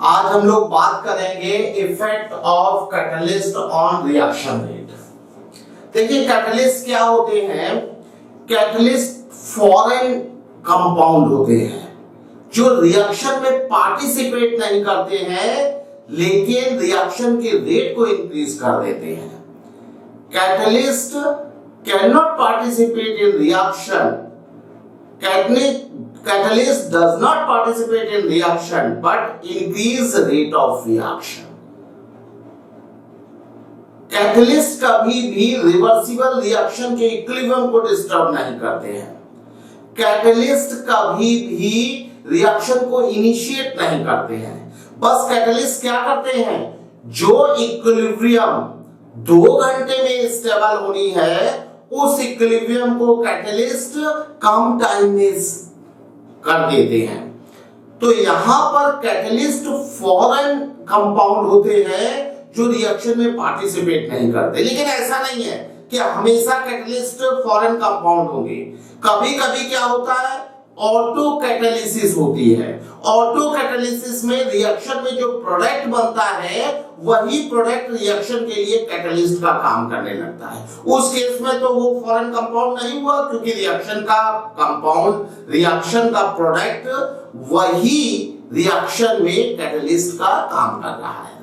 आज हम लोग बात करेंगे effect of catalyst on reaction rate. देखिए कैटलिस्ट क्या होते हैं? कैटलिस्ट फॉरेन कंपाउंड होते हैं जो रिएक्शन में पार्टिसिपेट नहीं करते हैं लेकिन रिएक्शन के रेट को इंक्रीज कर देते हैं। Catalyst can not participate in reaction. Catalyst does not participate in reaction but increase rate of reaction. Catalyst कभी भी रिवर्सिबल रिएक्शन के इक्विलिब्रियम को डिस्टर्ब नहीं करते हैं। कैटलिस्ट कभी भी रिएक्शन को इनिशिएट नहीं करते हैं। बस कैटलिस्ट क्या करते हैं? जो इक्विलिब्रियम 2 घंटे में स्टेबल होनी है उस इक्विलिब्रियम को कैटलिस्ट कम टाइम में कर देते हैं। तो यहां पर कैटलिस्ट फॉरेन कंपाउंड होते हैं जो रिएक्शन में पार्टिसिपेट नहीं करते। लेकिन ऐसा नहीं है कि हमेशा कैटलिस्ट फॉरेन कंपाउंड होंगे। कभी कभी क्या होता है? ऑटो कैटालिसिस होती है। ऑटो कैटालिसिस में रिएक्शन में जो प्रोडक्ट बनता है वही प्रोडक्ट रिएक्शन के लिए कैटलिस्ट का काम करने लगता है। उस केस में तो वो फॉरेन कंपाउंड नहीं हुआ क्योंकि रिएक्शन का कंपाउंड, रिएक्शन का प्रोडक्ट वही रिएक्शन में कैटलिस्ट का काम कर रहा है।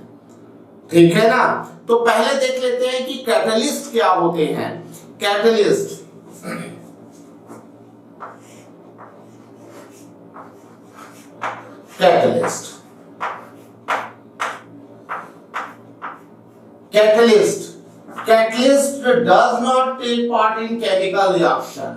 ठीक है ना? तो पहले देख लेते हैं कि कैटलिस्ट क्या होते हैं। Catalyst Catalyst does not take part in chemical reaction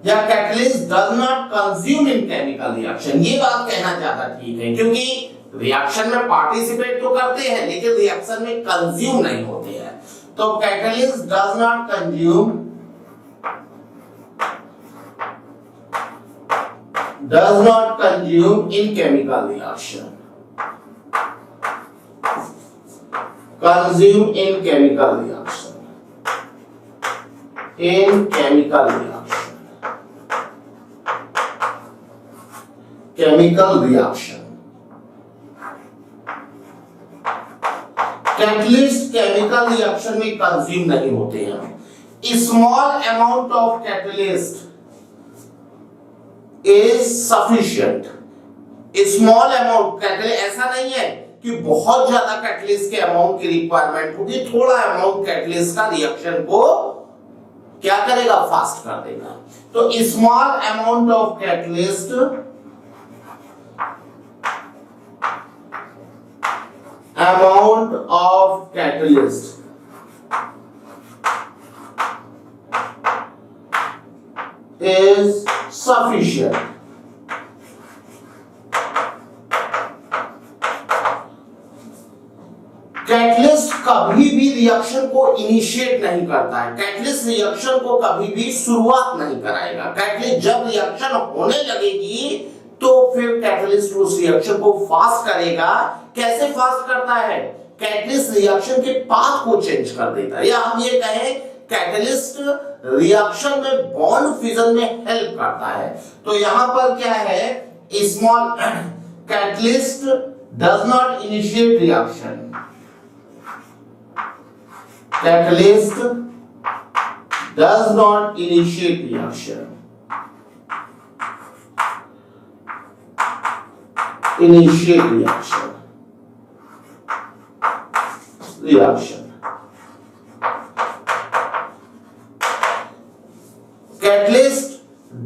या catalyst does not consume in chemical reaction। ये बात कहना ज्यादा ठीक है क्योंकि रिएक्शन में पार्टिसिपेट तो करते हैं लेकिन रिएक्शन में कंज्यूम नहीं होते हैं। तो catalyst does not consume in chemical reaction। Consume in chemical reaction। In chemical reaction। Chemical reaction। Catalyst chemical reaction में कंज्यूम नहीं होते हैं। Small amount of catalyst is sufficient. Small amount catalyst, ऐसा नहीं है कि बहुत ज्यादा कैटलिस्ट के अमाउंट की रिक्वायरमेंट होगी। थोड़ा अमाउंट कैटलिस्ट का रिएक्शन को क्या करेगा? फास्ट कर देगा। तो small amount of catalyst is sufficient। Catalyst कभी भी रिएक्शन को इनिशिएट नहीं करता है। कैटलिस्ट रिएक्शन को कभी भी शुरुआत नहीं कराएगा। कैटलिस्ट जब रिएक्शन होने लगेगी तो फिर कैटलिस्ट उस रिएक्शन को फास्ट करेगा। कैसे फास्ट करता है? कैटलिस्ट रिएक्शन के पाथ को चेंज कर देता है, या हम ये कहें कैटलिस्ट रिएक्शन में बॉन्ड फिजन में हेल्प करता है। तो यहां पर क्या है? Small catalyst does not initiate reaction. Catalyst does not initiate reaction। Initiate reaction। Catalyst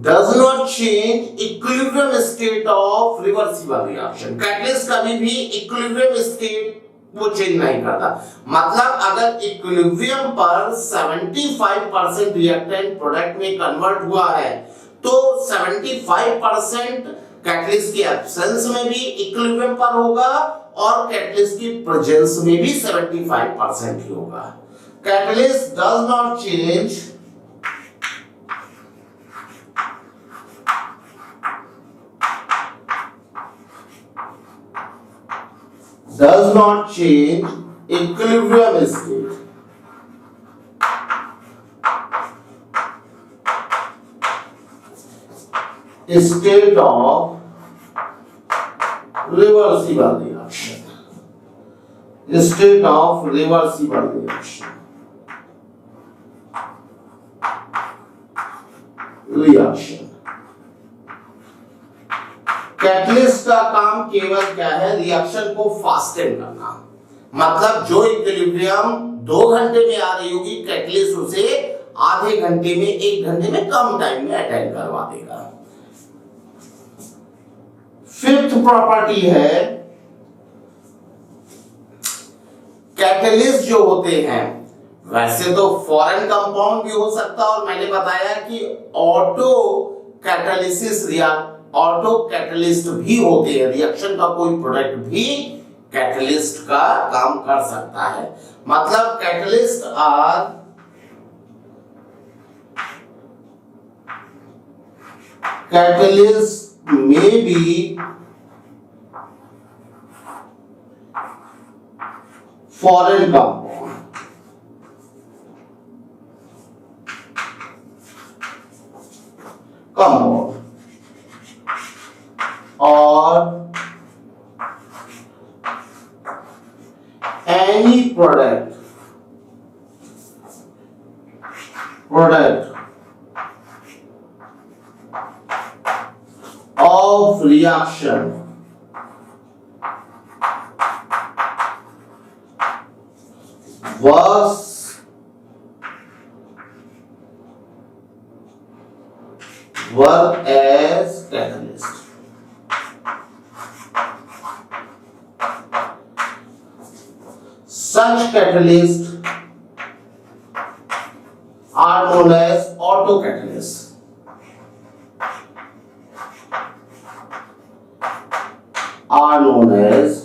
does not change equilibrium state of reversible reaction। Catalyst कभी भी equilibrium state वो चेंज नहीं करता। मतलब अगर इक्विलिब्रियम पर 75% रिएक्टेंट प्रोडक्ट में कन्वर्ट हुआ है तो 75% कैटलिस्ट की एब्सेंस में भी इक्विलिब्रियम पर होगा और कैटलिस्ट की प्रेजेंस में भी 75% ही होगा। Catalyst does not change equilibrium state। State of reversible reaction, state of reversible reaction, catalyst का काम केवल क्या है, रिएक्शन को फास्टन करना। मतलब जो इक्विलिब्रियम 2 घंटे में आ रही होगी, कैटलिस्ट उसे आधे घंटे में, 1 घंटे में, कम टाइम में अटेंड करवा देगा। फिफ्थ प्रॉपर्टी है, कैटलिस्ट जो होते हैं, वैसे तो फॉरेन कंपाउंड भी हो सकता है, और मैंने बताया कि ऑटो कैटलिस्ट भी होते हैं, रिएक्शन का कोई प्रोडक्ट भी कैटलिस्ट का काम कर सकता है। मतलब catalyst may be foreign compound or any product of reaction work as catalyst. Such catalysts are known as autocatalysts. Are known as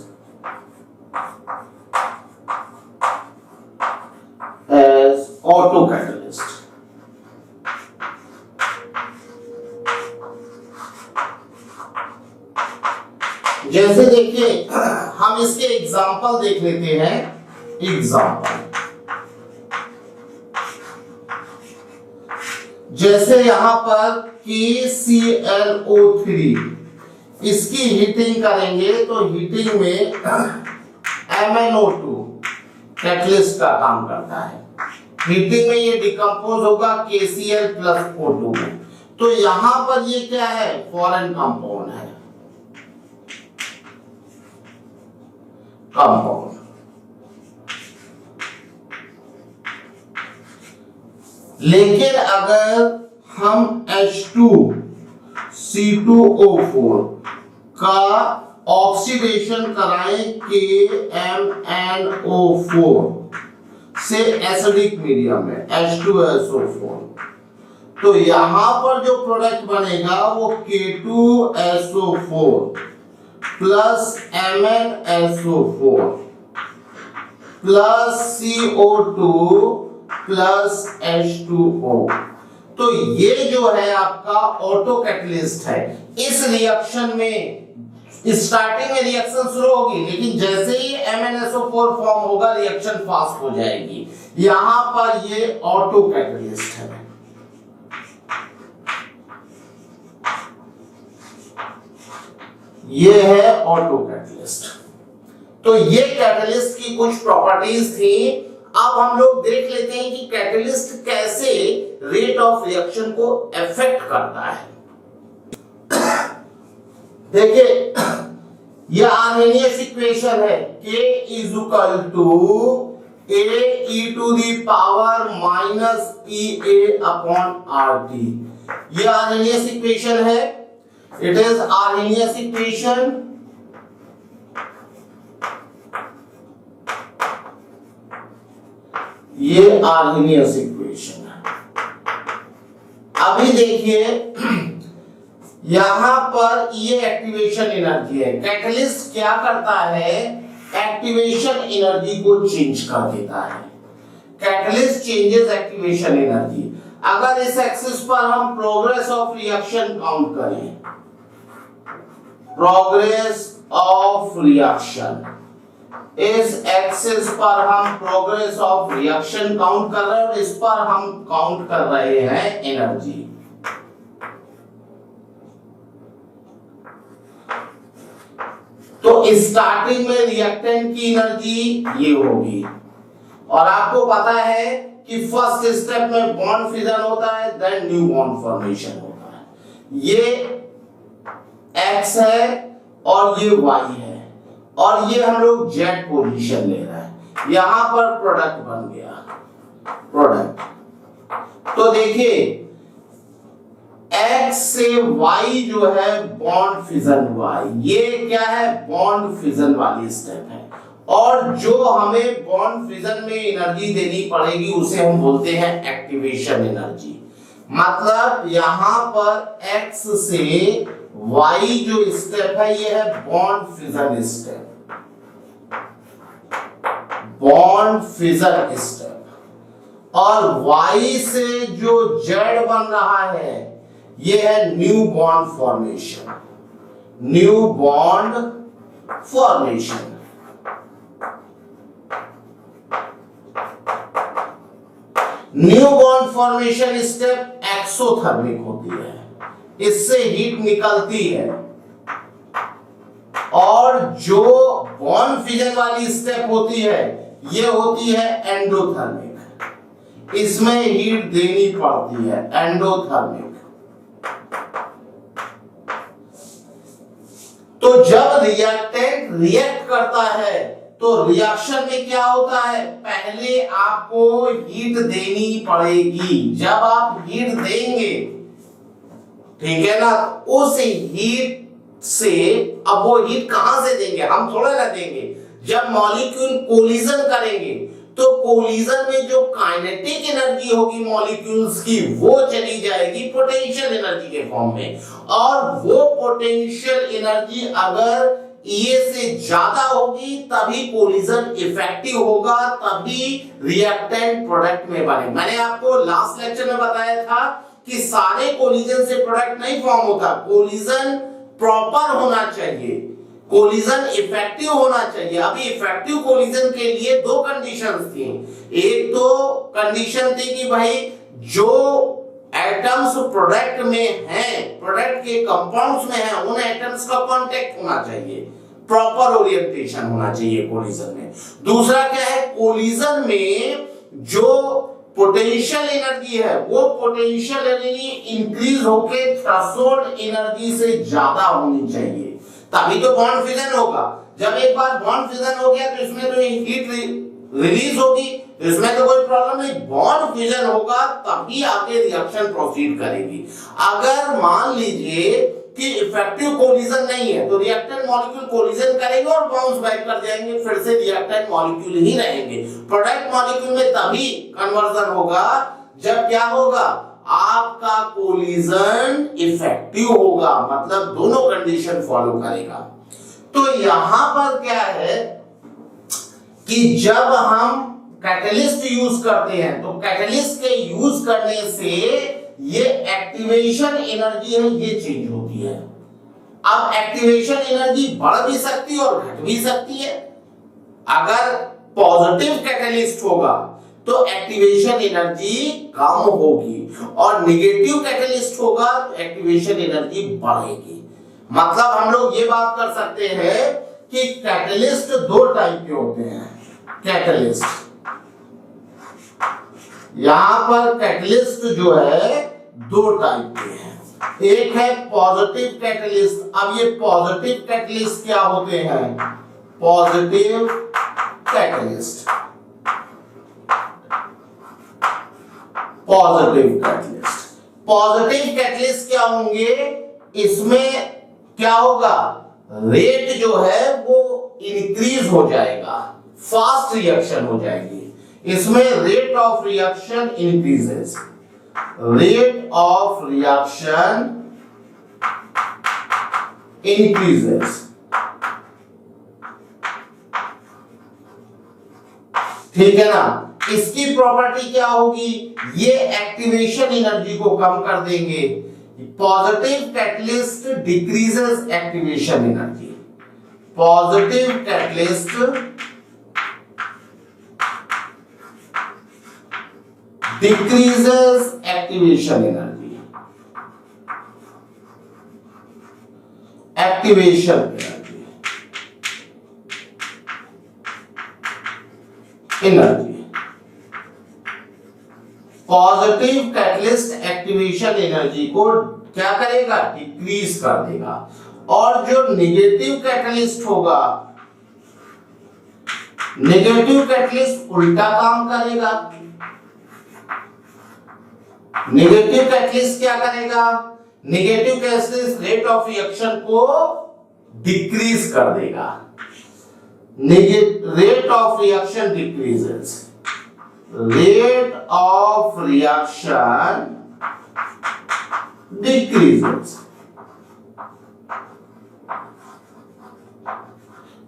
autocatalyst. जैसे देखिए, हम इसके एग्जाम्पल देख लेते हैं। एग्जाम्पल जैसे यहां पर KClO3, इसकी हीटिंग करेंगे तो हीटिंग में MnO2 कैटलिस्ट का काम करता है। हीटिंग में ये डिकम्पोज होगा KCl+O2 में। तो यहां पर ये क्या है, फॉरेन कंपाउंड है, कंपाउंड। लेकिन अगर हम H2C2O4 का ऑक्सीडेशन कराएं KMnO4 से एसिडिक मीडियम में H2SO4, तो यहां पर जो प्रोडक्ट बनेगा वो K2SO4 plus MnSO4 plus CO2 plus H2O। तो ये जो है आपका ऑटो कैटलिस्ट है। इस रिएक्शन में स्टार्टिंग में रिएक्शन शुरू होगी, लेकिन जैसे ही MnSO4 फॉर्म होगा रिएक्शन फास्ट हो जाएगी। यहां पर ये ऑटो कैटलिस्ट है। ये है ऑटो कैटलिस्ट। तो ये कैटलिस्ट की कुछ प्रॉपर्टीज थी। अब हम लोग देख लेते हैं कि कैटलिस्ट कैसे रेट ऑफ रिएक्शन को अफेक्ट करता है। देखिए, यह आर्हेनियस इक्वेशन है, K = A(-EA/RT). यह आर्हेनियस इक्वेशन है। It is Arrhenius equation. ये Arrhenius equation है। अभी देखिए, यहां पर ये एक्टिवेशन एनर्जी है। कैटलिस्ट क्या करता है, एक्टिवेशन एनर्जी को चेंज कर देता है। Catalyst changes activation energy. अगर इस एक्सिस पर हम प्रोग्रेस ऑफ रिएक्शन काउंट करें, प्रोग्रेस ऑफ रिएक्शन, इस एक्सिस पर हम प्रोग्रेस ऑफ रिएक्शन काउंट कर रहे हैं और इस पर हम काउंट कर रहे हैं एनर्जी। तो स्टार्टिंग में रिएक्टेंट की एनर्जी ये होगी, और आपको पता है कि फर्स्ट स्टेप में बॉन्ड फिजन होता है, देन न्यू बॉन्ड फॉर्मेशन होता है। ये x है और ये y है, और ये हम लोग z पोजीशन ले रहे हैं, यहां पर प्रोडक्ट बन गया, प्रोडक्ट। तो देखिए x से y जो है बॉन्ड फिजन हुआ, ये क्या है, बॉन्ड फिजन वाली स्टेप है, और जो हमें बॉन्ड फिजन में एनर्जी देनी पड़ेगी उसे हम बोलते हैं एक्टिवेशन एनर्जी। मतलब यहां पर x से y जो स्टेप है ये है bond fission step, bond fission step, और y से जो z बन रहा है ये है new bond formation, new bond formation. New bond formation step exothermic होती है, इससे हीट निकलती है, और जो बॉन्ड फिजन वाली स्टेप होती है ये होती है एंडोथर्मिक, इसमें हीट देनी पड़ती है, एंडोथर्मिक। तो जब रिएक्टेंट रिएक्ट करता है तो रिएक्शन में क्या होता है, पहले आपको हीट देनी पड़ेगी। जब आप हीट देंगे, ठीक है ना, उस हीट से, अब वो हीट कहां से देंगे, हम थोड़ा ना देंगे, जब मॉलिक्यूल कोलिजन करेंगे तो कोलिजन में जो काइनेटिक एनर्जी होगी मॉलिक्यूल्स की वो चली जाएगी पोटेंशियल एनर्जी के फॉर्म में, और वो पोटेंशियल एनर्जी अगर ये से ज्यादा होगी तभी कोलिजन इफेक्टिव होगा, तभी रिएक्टेंट प्रोडक्ट में बने। मैंने आपको लास्ट लेक्चर में बताया था कि सारे कोलिजन से प्रोडक्ट नहीं फॉर्म होता, कोलिजन प्रॉपर होना चाहिए, कोलिजन इफेक्टिव होना चाहिए। अभी इफेक्टिव कोलिजन के लिए दो कंडीशंस थी, एक तो कंडीशन थी कि भाई जो एटम्स प्रोडक्ट में हैं, प्रोडक्ट के कंपाउंड्स में हैं, उन एटम्स का कांटेक्ट होना चाहिए, प्रॉपर ओरिएंटेशन होना चाहिए कोलिजन में। दूसरा क्या है, कोलिजन में जो पोटेंशियल एनर्जी है वो पोटेंशियल एनर्जी इंक्रीज होके थ्रेशोल्ड एनर्जी से ज्यादा होनी चाहिए, तभी तो बॉन्ड फिजन होगा। जब एक बार बॉन्ड फिजन हो गया तो इसमें तो हीट रिलीज होगी, इसमें तो कोई प्रॉब्लम नहीं, बॉन्ड फिजन होगा तभी आगे रिएक्शन प्रोसीड करेगी। अगर मान लीजिए कि इफेक्टिव कोलिजन नहीं है तो रिएक्टेंट मॉलिक्यूल कोलिजन करेंगे और बाउंस बैक कर जाएंगे, फिर से रिएक्टेंट मॉलिक्यूल ही रहेंगे। प्रोडक्ट मॉलिक्यूल में तभी कन्वर्जन होगा जब क्या होगा, आपका कोलिजन इफेक्टिव होगा, मतलब दोनों कंडीशन फॉलो करेगा। तो यहां पर क्या है कि जब हम कैटलिस्ट यूज करते हैं तो कैटलिस्ट के यूज करने से ये एक्टिवेशन एनर्जी है ये चेंज होती है। अब एक्टिवेशन एनर्जी बढ़ भी सकती है और घट भी सकती है। अगर पॉजिटिव कैटलिस्ट होगा तो एक्टिवेशन एनर्जी कम होगी, और नेगेटिव कैटलिस्ट होगा तो एक्टिवेशन एनर्जी बढ़ेगी। मतलब हम लोग ये बात कर सकते हैं कि कैटलिस्ट दो टाइप के होते हैं। कैटलिस्ट, यहां पर कैटलिस्ट जो है दो टाइप के हैं। एक है पॉजिटिव कैटलिस्ट। अब ये पॉजिटिव कैटलिस्ट क्या होते हैं, positive catalyst, positive catalyst, positive catalyst क्या होंगे, इसमें क्या होगा, रेट जो है वो इंक्रीज हो जाएगा, फास्ट रिएक्शन हो जाएगी, इसमें rate of reaction increases, rate of reaction increases. ठीक है ना। इसकी प्रॉपर्टी क्या होगी, ये एक्टिवेशन एनर्जी को कम कर देंगे। Positive catalyst decreases activation energy, positive catalyst decreases activation energy, activation energy. Energy. Positive catalyst activation energy को क्या करेगा, डिक्रीज कर देगा। और जो नेगेटिव कैटलिस्ट होगा, नेगेटिव कैटलिस्ट उल्टा काम करेगा। नेगेटिव कैटलिस्ट क्या करेगा, negative catalyst rate of reaction को डिक्रीज कर देगा। Rate of reaction decreases, rate of reaction decreases,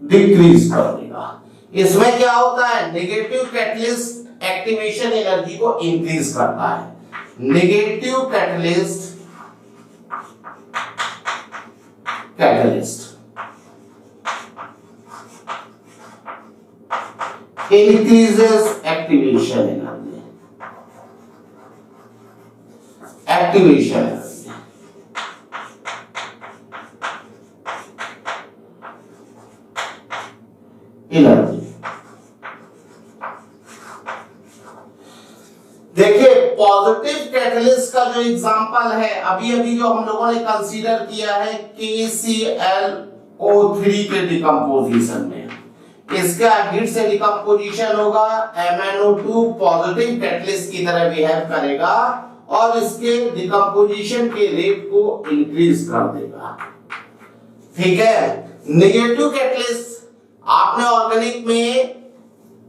decrease कर देगा। इसमें क्या होता है, नेगेटिव कैटलिस्ट एक्टिवेशन एनर्जी को इंक्रीज करता है। Negative catalyst increases activation energy, energy. देखिए पॉजिटिव कैटलिस्ट का जो एग्जांपल है, अभी अभी जो हम लोगों ने कंसीडर किया है KClO3 के डिकम्पोजिशन में, इसका हीट से डिकम्पोजिशन होगा, MnO2 पॉजिटिव कैटलिस्ट की तरह बिहेव करेगा और इसके डिकम्पोजिशन के रेट को इंक्रीज कर देगा। ठीक है। नेगेटिव कैटलिस्ट आपने ऑर्गेनिक में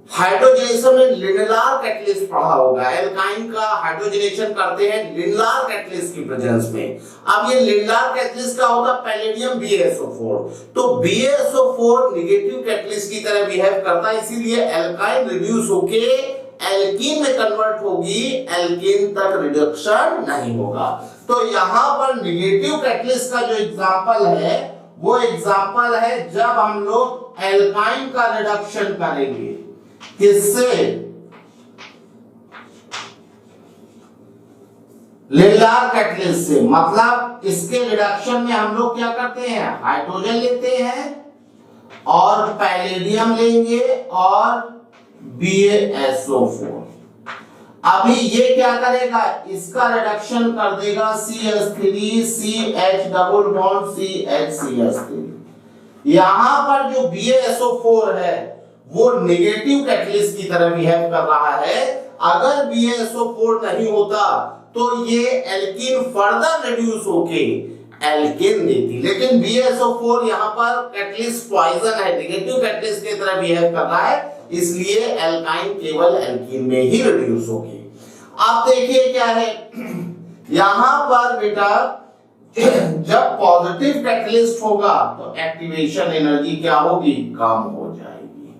हाइड्रोजनेशन में लिनोलार कैटलिस्ट पढ़ा होगा। एल्काइन का हाइड्रोजनेशन करते हैं लिनोलार कैटलिस्ट की प्रेजेंस में। अब ये लिनोलार कैटलिस्ट का होता है पैलेडियम BaSO4। तो BaSO4 नेगेटिव कैटलिस्ट की तरह बिहेव करता है, इसीलिए एल्काइन रिड्यूस होके एल्कीन में कन्वर्ट होगी, एल्कीन तक रिडक्शन नहीं होगा। तो यहां पर नेगेटिव कैटलिस्ट का जो एग्जांपल है वो एग्जांपल है जब हम लोग एल्काइन का रिडक्शन करेंगे, किससे, लिनोलार कैटलिस्ट से। मतलब इसके रिडक्शन में हम लोग क्या करते हैं, हाइड्रोजन लेते हैं और पैलेडियम लेंगे और BaSO4। अभी ये क्या करेगा, इसका रिडक्शन कर देगा CH3 CH double bond CH3। यहां पर जो BaSO4 है वो नेगेटिव कैटलिस्ट की तरह बिहेव कर रहा है। अगर BaSO4 नहीं होता तो ये एल्कीन फर्दर रिड्यूस होके एल्केन देती, लेकिन BaSO4 यहां पर कैटलिस्ट पॉइजन है, नेगेटिव कैटलिस्ट की तरह बिहेव कर रहा है, इसलिए एल्काइन केवल एल्कीन में ही रिड्यूस होगी। अब देखिए क्या है यहां पर बेटा, जब पॉजिटिव कैटलिस्ट होगा तो एक्टिवेशन एनर्जी क्या होगी, कम हो जाएगी।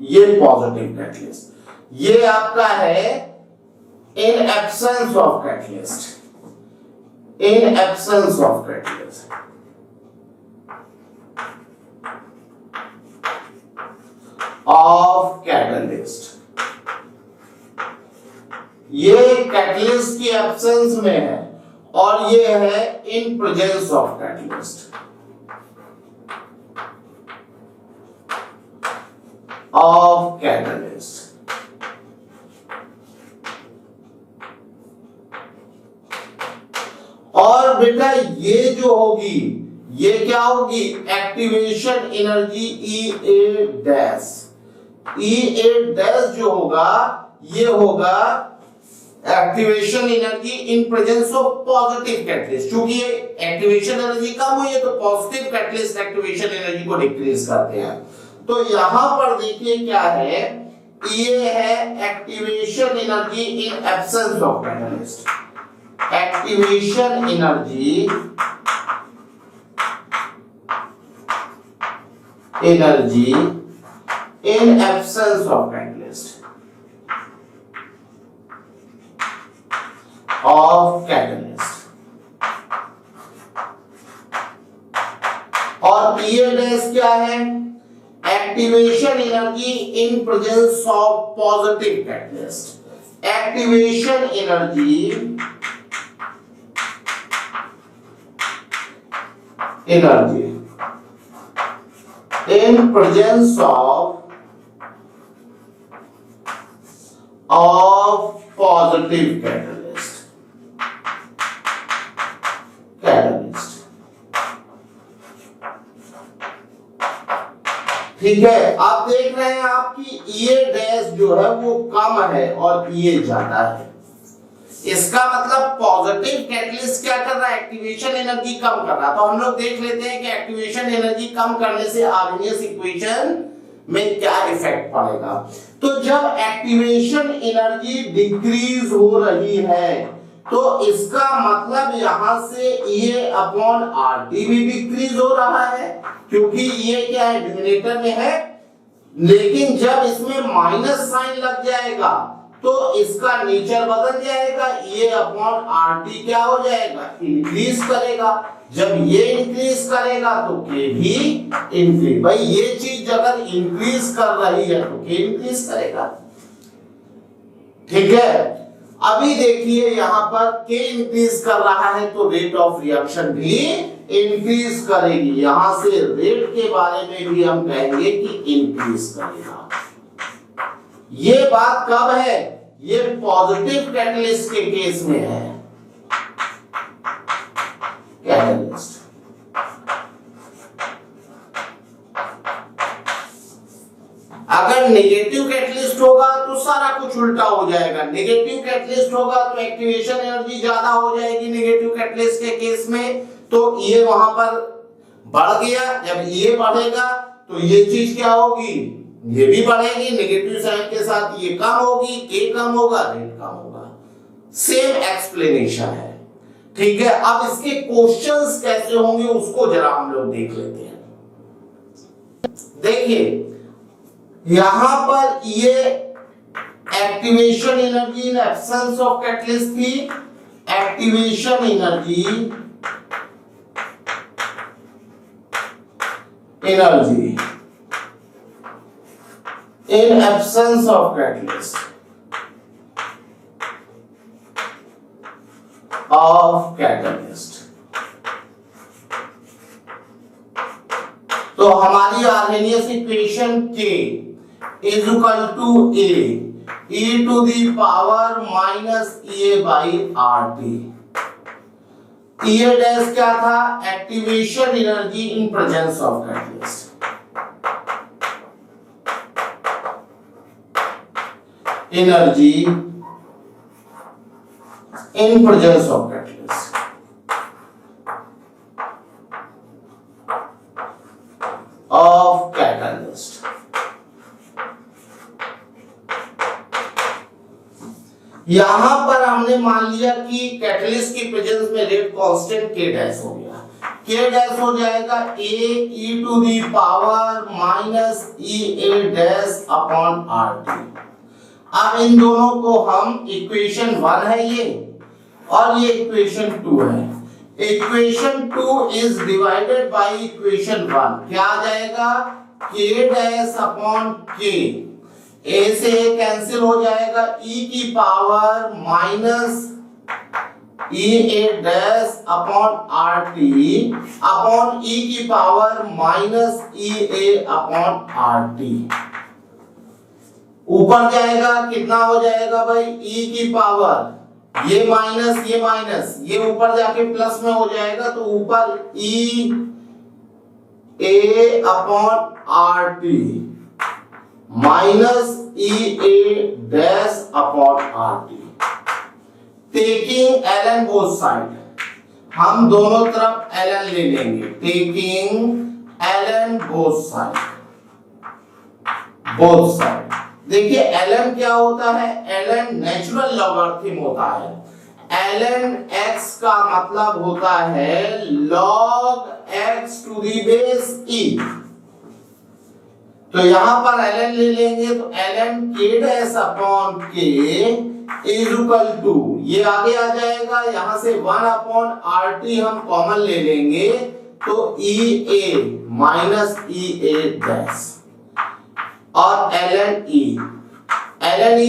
ये पॉजिटिव कैटलिस्ट, ये आपका है इन absence of catalyst, in absence of catalyst. Of catalyst, ये कैटलिस्ट की एब्सेंस में है और ये है इन presence of catalyst, of catalyst. और बेटा ये जो होगी, ये क्या होगी, activation energy EA dash. EA dash जो होगा ये होगा activation energy in presence of positive catalyst. क्योंकि एक्टिवेशन एनर्जी कम हुई है तो पॉजिटिव कैटलिस्ट एक्टिवेशन एनर्जी को डिक्रीज करते हैं। तो यहां पर देखिए क्या है, ये है activation energy in absence of catalyst, activation energy in absence of catalyst, of catalyst। और EA' क्या है, activation energy in presence of positive catalyst, activation energy in presence of positive catalyst. ठीक है, आप देख रहे हैं आपकी ये डैश जो है वो कम है और ये ज्यादा है। इसका मतलब पॉजिटिव कैटलिस्ट क्या कर रहा है, एक्टिवेशन एनर्जी कम कर रहा है। तो हम लोग देख लेते हैं कि एक्टिवेशन एनर्जी कम करने से आर्हेनियस इक्वेशन में क्या इफेक्ट पड़ेगा। तो जब एक्टिवेशन एनर्जी डिक्रीज हो रही है तो इसका मतलब यहां से ये अपॉन आरटी भी डिक्रीज हो रहा है, क्योंकि ये क्या है, डिनोमिनेटर में है। लेकिन जब इसमें माइनस साइन लग जाएगा तो इसका नेचर बदल जाएगा, ये अपॉन आरटी क्या हो जाएगा, इंक्रीज करेगा। जब ये इंक्रीज करेगा तो के भी इंक्रीज। भाई ये चीज अगर इंक्रीज कर रही है तो के इंक्रीज करेगा। ठीक है, अभी देखिए यहां पर के इंक्रीज कर रहा है तो रेट ऑफ रिएक्शन भी इंक्रीज करेगी। यहां से रेट के बारे में भी हम कहेंगे कि इंक्रीज करेगा। ये बात कब है, ये पॉजिटिव कैटलिस्ट के केस में है। कैटलिस्ट अगर नेगेटिव कैटलिस्ट होगा तो सारा कुछ उल्टा हो जाएगा। नेगेटिव कैटलिस्ट होगा तो एक्टिवेशन एनर्जी ज्यादा हो जाएगी नेगेटिव कैटलिस्ट के केस में, तो ये वहां पर बढ़ गया। जब ये बढ़ेगा तो ये चीज क्या होगी, ये भी बढ़ेगी। नेगेटिव साइन के साथ ये कम होगी, के कम होगा, रेट कम होगा। सेम एक्सप्लेनेशन है। ठीक है, अब इसके क्वेश्चंस कैसे होंगे उसको जरा हम लोग देख लेते हैं। देखिए यहां पर ये activation energy in absence of catalyst थी। Activation energy in absence of catalyst तो हमारी Arrhenius equation K is equal to A e to the power minus A by RT। ये डैश क्या था, activation energy in presence of catalyst. Energy in presence of catalyst. Of catalyst यहां पर हमने मान लिया कि कैटलिस्ट की प्रेजेंस में रेट कांस्टेंट के डैश हो गया। के डैश हो जाएगा a e to the power minus e a dash upon RT। अब इन दोनों को हम इक्वेशन 1 है ये और ये इक्वेशन 2 है। Equation 2 is divided by equation 1। क्या आ जाएगा, k dash upon k, a से a कैंसिल हो जाएगा, e की power minus e a dash upon RT upon e की power minus e a upon RT। ऊपर जाएगा कितना हो जाएगा भाई, e की पावर ये माइनस ये ऊपर जाके प्लस में हो जाएगा, तो ऊपर e a upon RT minus e a dash upon RT। Taking ln both side, हम दोनों तरफ ln ले लेंगे। Taking ln both side. देखिए ln क्या होता है, ln नेचुरल लॉगरिथम होता है। ln x का मतलब होता है log x to the base e। तो यहां पर ln ले लेंगे तो ln k dash upon k is equal to, ये आगे आ जाएगा, यहां से 1 अपॉन RT हम कॉमन ले लेंगे तो e a minus e a dash और ln e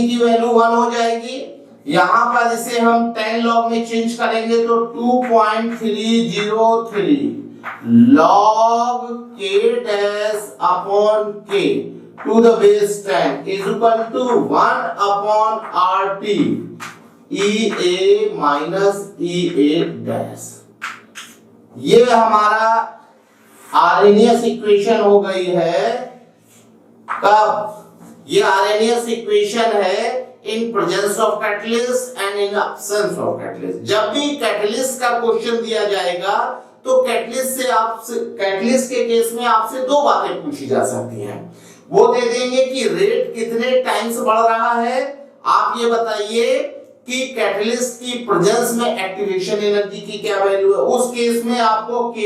की वैल्यू 1 हो जाएगी। यहां पर इसे हम 10 लॉग में चेंज करेंगे तो 2.303 log k dash upon k to the base 10 is equal to 1 upon RT EA minus EA dash. ये हमारा आर्हेनियस इक्वेशन हो गई है। कब? ये आर्हेनियस इक्वेशन है इन presence of catalyst and in absence of catalyst. जब भी कैटलिस्ट का क्वेश्चन दिया जाएगा तो कैटलिस्ट के केस में आपसे दो बातें पूछी जा सकती हैं। वो दे देंगे कि रेट कितने टाइम्स बढ़ रहा है, आप ये बताइए कि कैटलिस्ट की प्रेजेंस में एक्टिवेशन एनर्जी की क्या वैल्यू है। उस केस में आपको K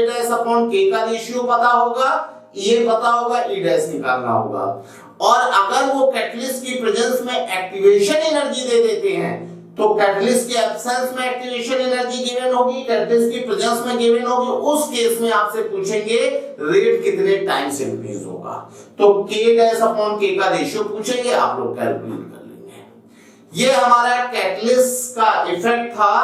डैश अपॉन K का रेशियो पता होगा, ये पता होगा, E डैश निकालना होगा। और अगर वो कैटलिस्ट की प्रेजेंस में एक्टिवेशन एनर्जी दे देते हैं तो कैटलिस्ट के एब्सेंस में एक्टिवेशन एनर्जी गिवन होगी, कैटलिस्ट की प्रेजेंस में गिवन होगी। उस केस में आपसे पूछेंगे रेट कितने टाइम्स इंक्रीज होगा, तो K डैश अपॉन K का रेशियो पूछेंगे, आप लोग कैलकुलेट कर लेंगे। ये हमारा कैटलिस्ट का इफेक्ट था।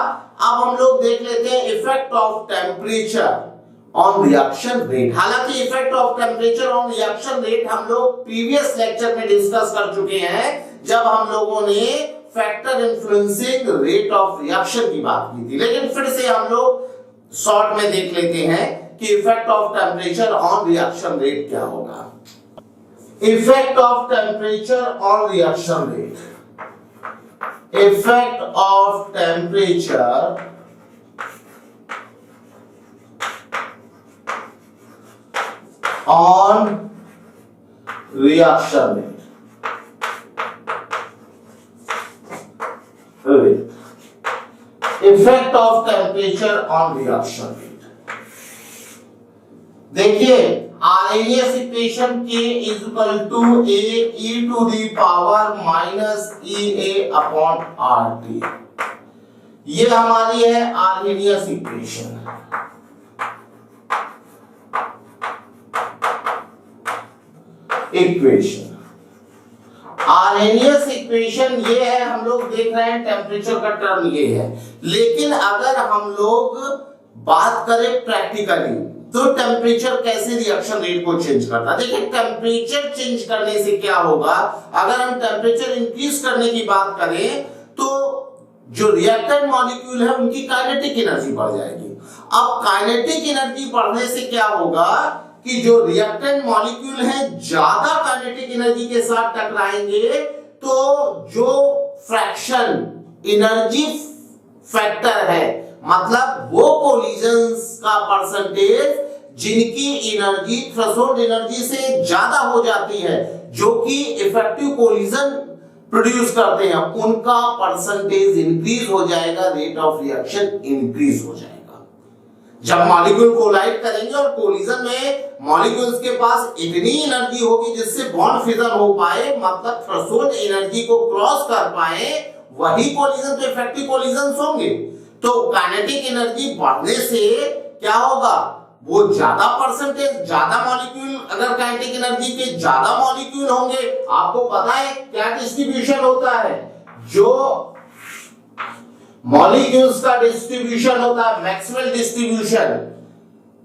अब हम लोग देख लेते हैं effect of temperature on reaction rate. हालांकि effect of temperature on reaction rate हम लोग प्रीवियस लेक्चर में डिस्कस कर चुके हैं, जब हम लोगों ने factor influencing rate of reaction की बात की थी। लेकिन फिर से हम लोग शॉर्ट में देख लेते हैं कि effect of temperature on reaction rate क्या होगा। Effect of temperature on reaction rate, effect of temperature on reaction rate। Effect of temperature on reaction rate. देखिए Arrhenius equation K is equal to A e to the power minus EA upon RT। ये हमारी है Arrhenius equation. Arrhenius equation ये है, हम लोग देख रहे हैं टेम्परेचर का टर्म ये है। लेकिन अगर हम लोग बात करें प्रैक्टिकली तो टेम्परेचर कैसे रिएक्शन रेट को चेंज करता है। देखिए टेम्परेचर चेंज करने से क्या होगा, अगर हम टेम्परेचर इंक्रीज करने की बात करें तो जो रिएक्टेंट मॉलिक्यूल है उनकी काइनेटिक एनर्जी बढ़ जाएगी। अब काइनेटिक एनर्जी बढ़ने से क्या होगा कि जो रिएक्टेंट मॉलिक्यूल है ज्यादा काइनेटिक एनर्जी के साथ टकराएंगे, तो जो फ्रैक्शन एनर्जी फैक्टर है, मतलब वो कोलिजन्स का परसेंटेज जिनकी एनर्जी थ्रेशोल्ड एनर्जी से ज्यादा हो जाती है, जो कि इफेक्टिव कोलिजन प्रोड्यूस करते हैं, उनका परसेंटेज इंक्रीज हो जाएगा, रेट ऑफ रिएक्शन इंक्रीज हो जाएगा। जब मॉलिक्यूल कोलाइड करेंगे और कोलिजन में मॉलिक्यूल्स के पास इतनी एनर्जी होगी जिससे बॉन्ड फिजन हो पाए, मतलब थ्रेशोल्ड एनर्जी को क्रॉस कर पाए, वही कोलिजन तो इफेक्टिव कोलिजन्स होंगे। तो काइनेटिक एनर्जी बढ़ने से क्या होगा, वो ज्यादा परसेंटेज, ज्यादा मॉलिक्यूल, अगर काइनेटिक एनर्जी के ज्यादा मॉलिक्यूल होंगे, आपको पता है क्या डिस्ट्रीब्यूशन होता है, जो मॉलिक्यूल्स का डिस्ट्रीब्यूशन होता है मैक्सवेल डिस्ट्रीब्यूशन,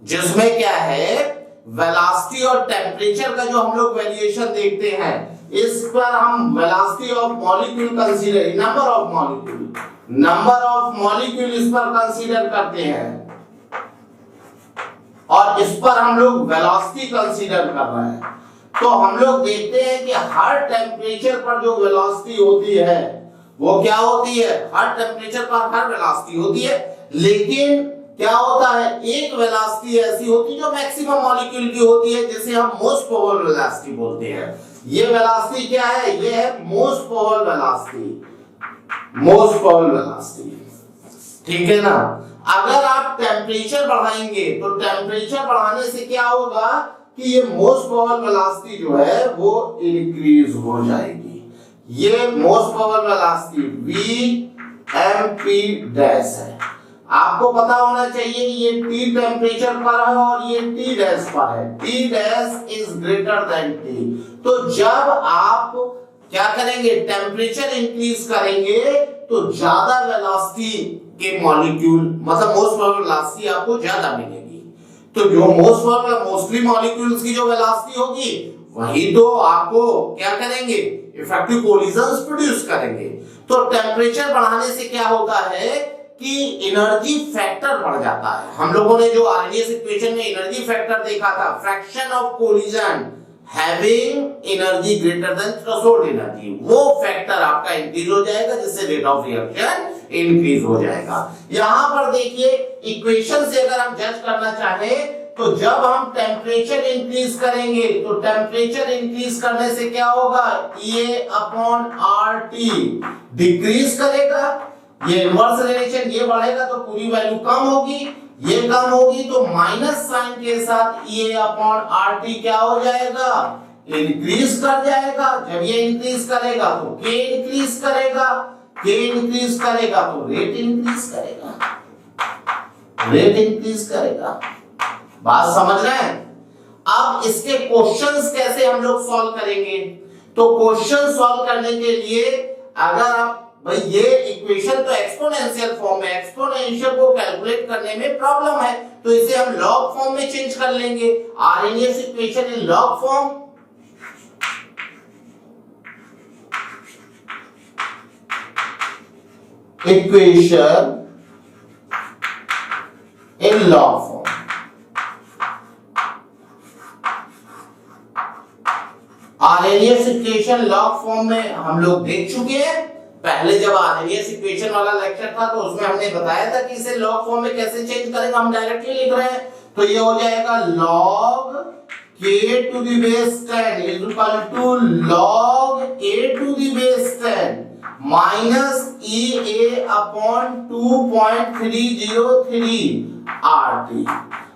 जिसमें क्या है वेलोसिटी और टेम्परेचर का जो हम लोग वैल्यूएशन देखते हैं, इस पर हम velocity of molecule consider, number of molecule इस पर कंसीडर करते हैं, और इस पर हम लोग वेलोसिटी कंसीडर कर रहे हैं। तो हम लोग देखते हैं कि हर टेम्परेचर पर जो वेलोसिटी होती है वो क्या होती है, हर टेम्परेचर पर हर वेलोसिटी होती है। लेकिन क्या होता है, एक वेलोसिटी ऐसी होती है जो मैक्सिमम मॉलिक्यूल की होती है, जिसे हम मोस्ट प्रोबेबल वेलोसिटी बोलते हैं। ये वेलोसिटी क्या है, ये है most probable velocity, most probable velocity. ठीक है ना। अगर आप टेम्परेचर बढ़ाएंगे तो टेम्परेचर बढ़ाने से क्या होगा कि ये मोस्ट प्रोबेबल वेलोसिटी जो है वो इंक्रीज हो जाएगी। ये most probable velocity VMP dash है। आपको पता होना चाहिए कि ये T टेम्परेचर पर है और ये T डैश पर है। T dash is greater than T। तो जब आप क्या करेंगे, टेम्परेचर इंक्रीज करेंगे तो ज्यादा वेलोसिटी के मॉलिक्यूल, मतलब मोस्ट प्रोबेबल वेलोसिटी आपको ज्यादा मिलेगी। तो जो मोस्ट प्रोबेबल मोस्टली मॉलिक्यूल्स की जो वेलोसिटी होगी वही तो आपको क्या करेंगे, इफेक्टिव कोलिजन्स प्रोड्यूस करेंगे। तो टेम्परेचर बढ़ाने से क्या होता है कि एनर्जी फैक्टर बढ़ जाता है। हम लोगों ने जो आरडीएस इक्वेशन में एनर्जी फैक्टर देखा था, fraction of collision having energy greater than threshold energy, वो फैक्टर आपका इंक्रीज हो जाएगा, जिससे रेट ऑफ रिएक्शन इंक्रीज हो जाएगा। यहां पर देखिए इक्वेशन से अगर हम जज करना चाहें तो जब हम टेम्परेचर इंक्रीज करेंगे तो टेम्परेचर इंक्रीज करने से क्या होगा, ये अपॉन आर टी डिक्रीज करेगा, ये इनवर्स रिलेशन, ये बढ़ेगा तो पूरी वैल्यू कम होगी, ये कम होगी तो माइनस साइन के साथ ये अपॉन आर टी क्या हो जाएगा, इंक्रीज कर जाएगा। जब ये इंक्रीज करेगा तो के इंक्रीज करेगा, के इंक्रीज करेगा तो रेट इंक्रीज करेगा, रेट इंक्रीज करेगा। बात समझ रहे हैं? अब इसके क्वेश्चंस कैसे हम लोग सॉल्व करेंगे, तो क्वेश्चन सॉल्व करने के लिए अगर आप भाई ये इक्वेशन तो एक्सपोनेंशियल फॉर्म में, एक्सपोनेंशियल को कैलकुलेट करने में प्रॉब्लम है तो इसे हम लॉग फॉर्म में चेंज कर लेंगे। RNS equation in log form, equation in log form. RNS equation log form में हम लोग देख चुके हैं। पहले जब आरएनएस इक्वेशन वाला लेक्चर था तो उसमें हमने बताया था कि इसे लॉग फॉर्म में कैसे चेंज करेंगे। हम डायरेक्टली लिख रहे हैं तो ये हो जाएगा log k to the base 10 is equal to log a to the base 10 minus EA upon 2.303 RT।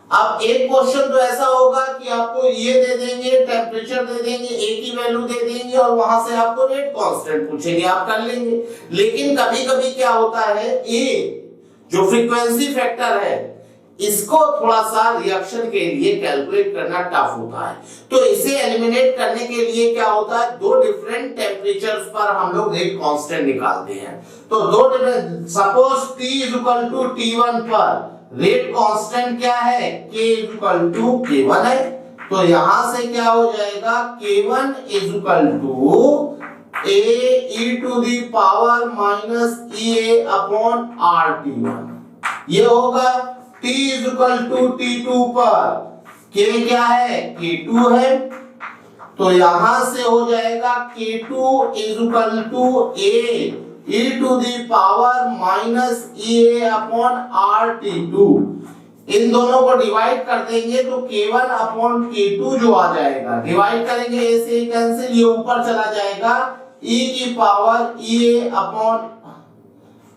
अब एक क्वेश्चन तो ऐसा होगा कि आपको ये दे देंगे, टेम्परेचर दे देंगे, ए की वैल्यू दे देंगे और वहां से आपको रेट कांस्टेंट पूछेंगे, आप कर लेंगे। लेकिन कभी-कभी क्या होता है, ए जो फ्रीक्वेंसी फैक्टर है इसको थोड़ा सा रिएक्शन के लिए कैलकुलेट करना टफ होता है, तो इसे एलिमिनेट करने के लिए क्या होता है, दो डिफरेंट टेम्परेचर्स पर हम लोग रेट कांस्टेंट निकालते हैं। तो दो different, suppose T is equal to T1 पर रेट कांस्टेंट क्या है, K is equal to K1 है, तो यहां से क्या हो जाएगा, K1 is equal to A e to the power minus EA upon RT1। ये होगा T is equal to T2 पर K क्या है, K2 है, तो यहां से हो जाएगा K2 is equal to A e to the power minus EA upon RT2। इन दोनों को डिवाइड कर देंगे तो K1 अपॉन K2 जो आ जाएगा, डिवाइड करेंगे A से कैंसिल, ये ऊपर चला जाएगा e की पावर EA अपॉन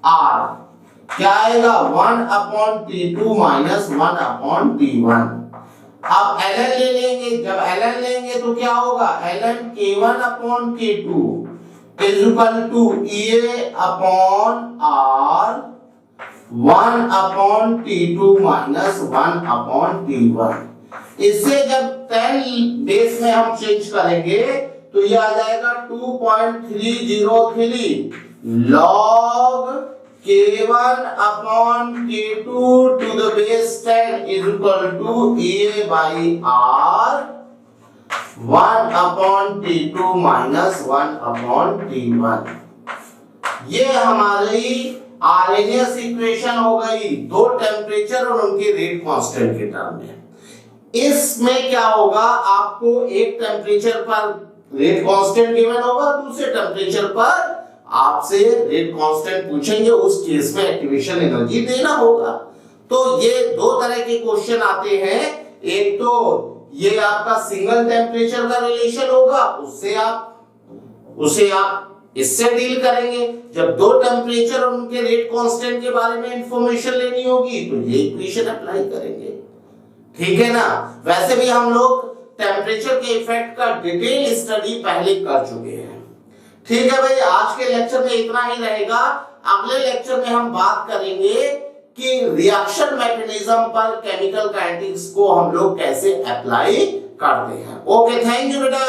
R, क्या आएगा 1 upon T2 minus 1 upon T1। अब ln ले लेंगे, जब ln लेंगे तो क्या होगा, ln K1 upon K2 is equal to EA upon R 1 upon T2 minus 1 upon T1। इससे जब 10 बेस में हम चेंज करेंगे तो ये आ जाएगा 2.303 log K1 upon K2 to the base 10 is equal to EA by R 1 upon T2 minus 1 upon T1। ये हमारी आरएनएस इक्वेशन हो गई दो टेम्परेचर और उनके रेट कांस्टेंट के टर्म में। इसमें क्या होगा, आपको एक टेम्परेचर पर रेट कांस्टेंट गिवन होगा, दूसरे टेम्परेचर पर आपसे रेट कांस्टेंट पूछेंगे, उस केस में एक्टिवेशन एनर्जी देना होगा। तो ये दो तरह के क्वेश्चन आते हैं, एक तो ये आपका सिंगल टेम्परेचर का रिलेशन होगा, उसे आप इससे डील करेंगे। जब दो टेम्परेचर और उनके रेट कांस्टेंट के बारे में इंफॉर्मेशन लेनी होगी तो ये इक्वेशन अप्लाई करेंगे, ठीक है ना। वैसे भी हम लोग टेम्परेचर के इफेक्ट का डिटेल स्टडी पहले कर चुके हैं, ठीक है भाई। आज के लेक्चर में इतना ही रहेगा। अगले लेक्चर में हम बात करेंगे कि रिएक्शन मैकेनिज्म पर केमिकल काइनेटिक्स को हम लोग कैसे अप्लाई करते हैं। ओके, थैंक यू बेटा।